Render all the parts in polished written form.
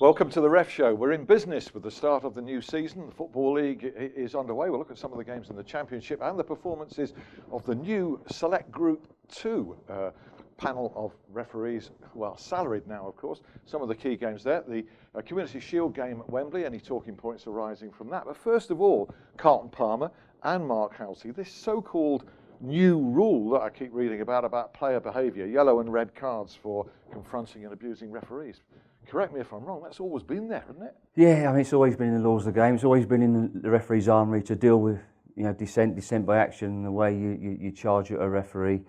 Welcome to the Ref Show. We're in business with the start of the new season. The Football League is underway. We'll look at some of the games in the Championship and the performances of the new Select Group 2 panel of referees, well, salaried now, of course. Some of the key games there. The Community Shield game at Wembley, any talking points arising from that. But first of all, Carlton Palmer and Mark Halsey, this so-called new rule that I keep reading about player behaviour, yellow and red cards for confronting and abusing referees. Correct me if I'm wrong, that's always been there, hasn't it? Yeah, I mean, it's always been in the laws of the game. It's always been in the referee's armoury to deal with, dissent by action, the way you charge a referee.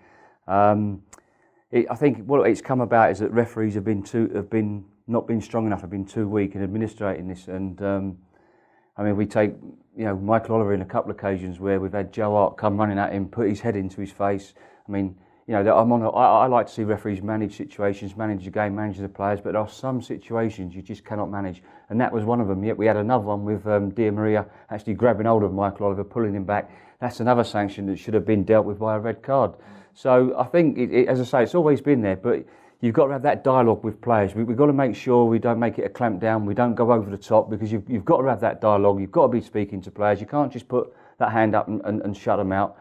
I think what it's come about is that referees have not been strong enough, have been too weak in administrating this. And I mean, we take Michael Oliver in a couple of occasions where we've had Joe Hart come running at him, put his head into his face. I mean, I like to see referees manage situations, manage the game, manage the players, but there are some situations you just cannot manage, and that was one of them. Yet we had another one with Di Maria actually grabbing hold of Michael Oliver, pulling him back. That's another sanction that should have been dealt with by a red card. So I think, as I say, it's always been there, but you've got to have that dialogue with players. We've got to make sure we don't make it a clamp down, we don't go over the top, because you've got to have that dialogue, you've got to be speaking to players. You can't just put that hand up and shut them out.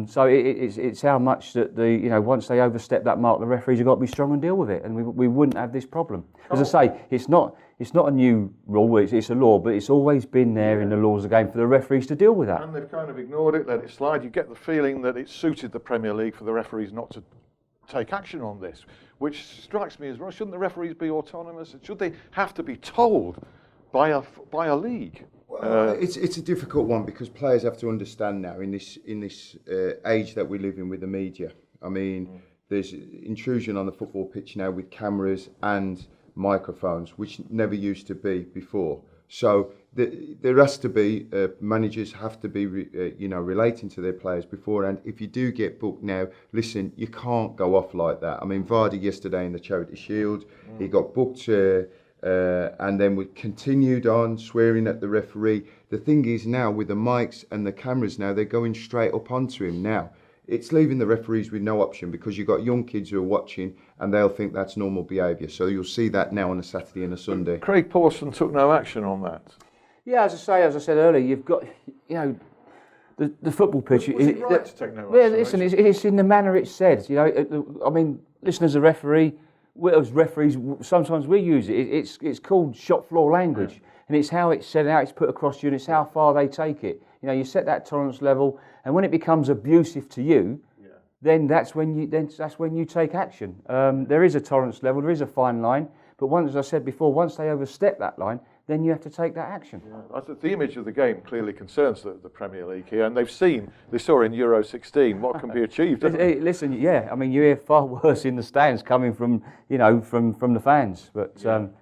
So it's how much that once they overstep that mark, the referees have got to be strong and deal with it, and we wouldn't have this problem. As I say, it's not a new rule, it's a law, but it's always been there in the laws of the game for the referees to deal with that. And they've kind of ignored it, let it slide. You get the feeling that it suited the Premier League for the referees not to take action on this, which strikes me as well. Shouldn't the referees be autonomous? Should they have to be told by a league? It's a difficult one because players have to understand now in this age that we live in with the media. I mean, there's intrusion on the football pitch now with cameras and microphones, which never used to be before. So there has to be managers have to be relating to their players beforehand. If you do get booked now, listen, you can't go off like that. I mean, Vardy yesterday in the Charity Shield, he got booked. And then we continued on swearing at the referee. The thing is now with the mics and the cameras now, they're going straight up onto him now. It's leaving the referees with no option because you've got young kids who are watching and they'll think that's normal behaviour. So you'll see that now on a Saturday and a Sunday. Craig Pawson took no action on that. Yeah, as I said earlier, you've got, the football pitch. Was it right to take no action? Yeah, listen, it's in the manner it's said. I mean, listen, as a referee, as referees, sometimes we use it. It's called shop floor language, and it's how it's said, how it's put across you, and it's how far they take it. You set that tolerance level, and when it becomes abusive to you, then that's when you take action. There is a tolerance level, there is a fine line, but once, as I said before, once they overstep that line, then you have to take that action. Yeah. The image of the game clearly concerns the Premier League here, and they saw in Euro 16 what can be achieved. Listen, I mean, you hear far worse in the stands coming from the fans. But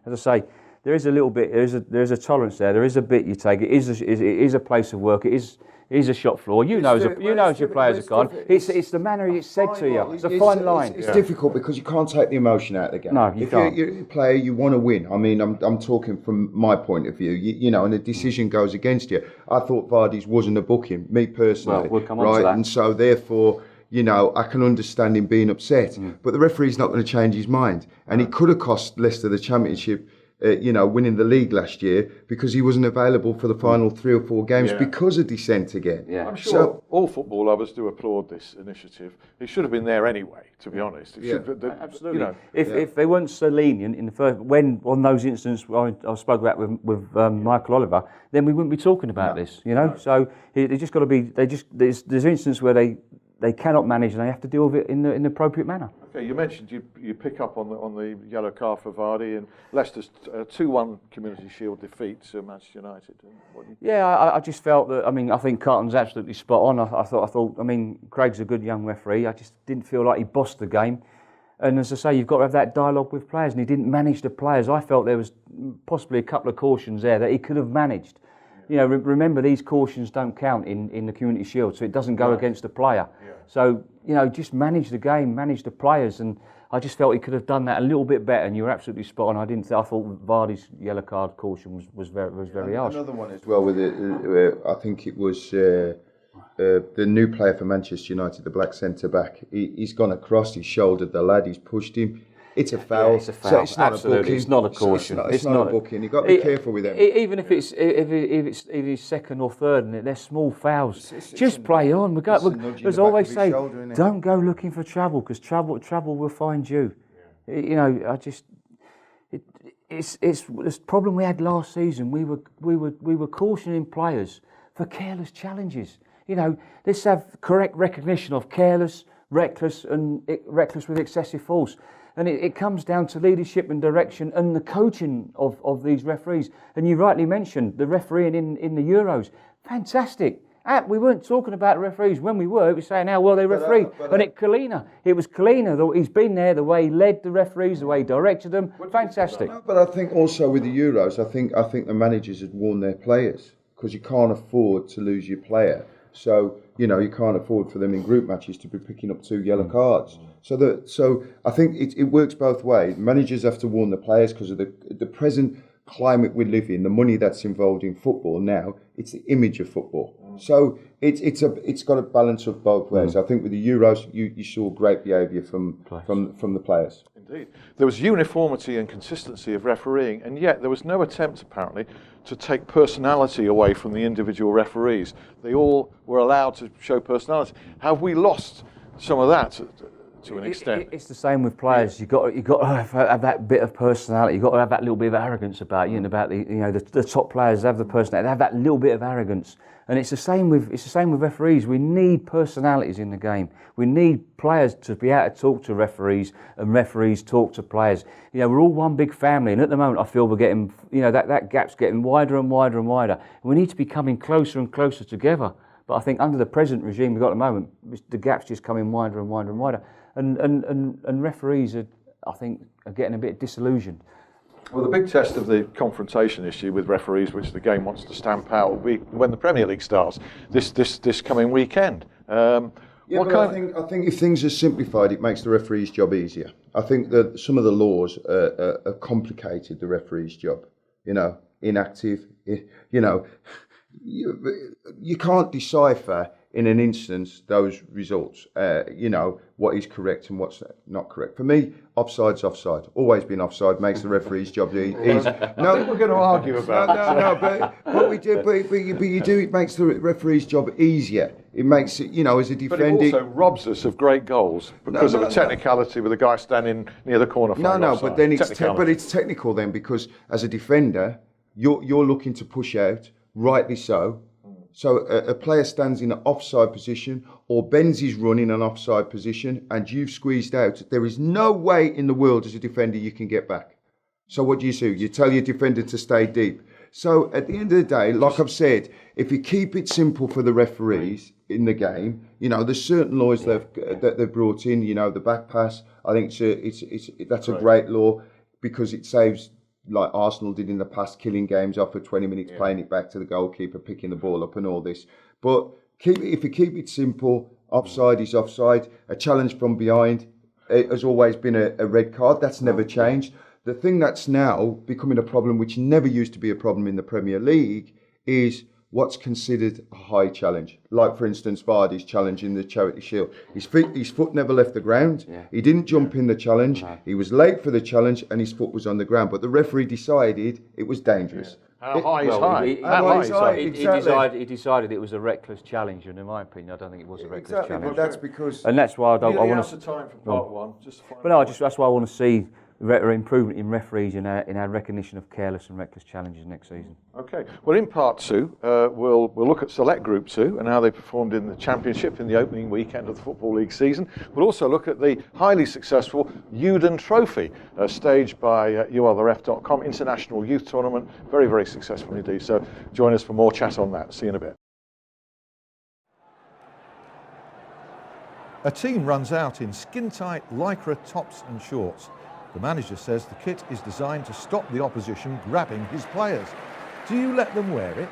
as I say, there is a little bit, there is a tolerance there. There is a bit you take. It is a place of work. It is a shop floor. As your players have gone. It's the manner it's said to you. It's a fine line. It's difficult because you can't take the emotion out of the game. No, you can't. If you're a player, you want to win. I mean, I'm talking from my point of view. And the decision goes against you. I thought Vardy's wasn't a booking, me personally. Well, we'll come on to that. And so therefore, I can understand him being upset. But the referee's not going to change his mind. And he could have cost Leicester the championship. Winning the league last year because he wasn't available for the final 3 or 4 games because of dissent again. Yeah. I'm sure all football lovers do applaud this initiative. It should have been there anyway, to be honest. Absolutely. If they weren't so lenient in the first, when on those incidents I spoke about with Michael Oliver, then we wouldn't be talking about this. So they just got to be. There's instances where they cannot manage and they have to deal with it in the appropriate manner. Okay, you mentioned you pick up on the yellow card for Vardy and Leicester's 2-1 Community Shield defeat to Manchester United. I just felt that. I mean, I think Carlton's absolutely spot on. I thought. I mean, Craig's a good young referee. I just didn't feel like he bossed the game. And as I say, you've got to have that dialogue with players, and he didn't manage the players. I felt there was possibly a couple of cautions there that he could have managed. Remember these cautions don't count in the Community Shield, so it doesn't go against the player. Yeah. So, just manage the game, manage the players, and I just felt he could have done that a little bit better. And you were absolutely spot on. I thought Vardy's yellow card caution was very harsh. Another one as well with it. I think it was the new player for Manchester United, the black centre back. He's gone across, he's shouldered the lad, he's pushed him. it's a foul. Yeah, it's a foul. So it's not Absolutely. a booking. It's not a caution. It's not a booking. You've got to be careful with them. Even if it's second or third, and they're small fouls, just play on. As I always say, don't go looking for trouble, because trouble will find you. Yeah. You know, it's the problem we had last season. We were cautioning players for careless challenges. You know, let's have correct recognition of careless, reckless, and reckless with excessive force. And it comes down to leadership and direction and the coaching of these referees. And you rightly mentioned the refereeing in the Euros. Fantastic. We weren't talking about referees when we were. We were saying how well they refereed. Kalina. It was Kalina. He's been there, the way he led the referees, the way he directed them. Fantastic. No, but I think also with the Euros, I think the managers had warned their players, because you can't afford to lose your player. So, you know, you can't afford for them in group matches to be picking up 2 yellow cards. So I think it works both ways. Managers have to warn the players because of the present climate we live in, the money that's involved in football now. It's the image of football. So it's got a balance of both ways. I think with the Euros, you saw great behaviour from the players. Indeed. There was uniformity and consistency of refereeing, and yet there was no attempt, apparently, to take personality away from the individual referees. They all were allowed to show personality. Have we lost some of that to an extent? It's the same with players. You've got to have that bit of personality. You've got to have that little bit of arrogance about you, and about the top players have the personality. They have that little bit of arrogance. And it's the same with referees. We need personalities in the game. We need players to be able to talk to referees, and referees talk to players. You know, we're all one big family, and at the moment I feel we're getting, that gap's getting wider and wider and wider. We need to be coming closer and closer together. But I think under the present regime we've got at the moment, the gap's just coming wider and wider and wider. And referees are getting a bit disillusioned. Well, the big test of the confrontation issue with referees, which the game wants to stamp out, will be when the Premier League starts this coming weekend. I think if things are simplified, it makes the referee's job easier. I think that some of the laws are complicated the referee's job. You know, inactive. You know, you can't decipher in an instance those results. What is correct and what's not correct. For me, offside's offside. Always been offside. Makes the referee's job easy. No, I think we're going to argue about that. But we do. But you do. It makes the referee's job easier. It makes it, as a defender. But it also robs us of great goals because of a technicality with a guy standing near the corner flag. But then it's technical then, because as a defender, you're looking to push out, rightly so. So a player stands in an offside position, or bends his run in an offside position, and you've squeezed out. There is no way in the world as a defender you can get back. So what do? You tell your defender to stay deep. So at the end of the day, like I've said, if you keep it simple for the referees in the game, there's certain laws that they've brought in. The back pass. I think that's a great law, because it saves, like Arsenal did in the past, killing games off for 20 minutes, playing it back to the goalkeeper, picking the ball up and all this. But if you keep it simple, offside is offside. A challenge from behind, it has always been a red card. That's never changed. The thing that's now becoming a problem, which never used to be a problem in the Premier League, is what's considered a high challenge. Like, for instance, Vardy's challenge in the Charity Shield. His foot never left the ground. Yeah. He didn't jump in the challenge. No. He was late for the challenge, and his foot was on the ground. But the referee decided it was dangerous. Yeah. How high is high? He decided it was a reckless challenge, and in my opinion, I don't think it was a reckless challenge. But that's because... And that's why I want to... time for part one. That's why I want to see improvement in referees in our recognition of careless and reckless challenges next season. Okay. Well, in part two, we'll look at Select Group 2 and how they performed in the Championship in the opening weekend of the Football League season. We'll also look at the highly successful Uden Trophy, staged by youartheref.com, International Youth Tournament. Very, very successful indeed. So join us for more chat on that. See you in a bit. A team runs out in skin-tight Lycra tops and shorts. The manager says the kit is designed to stop the opposition grabbing his players. Do you let them wear it?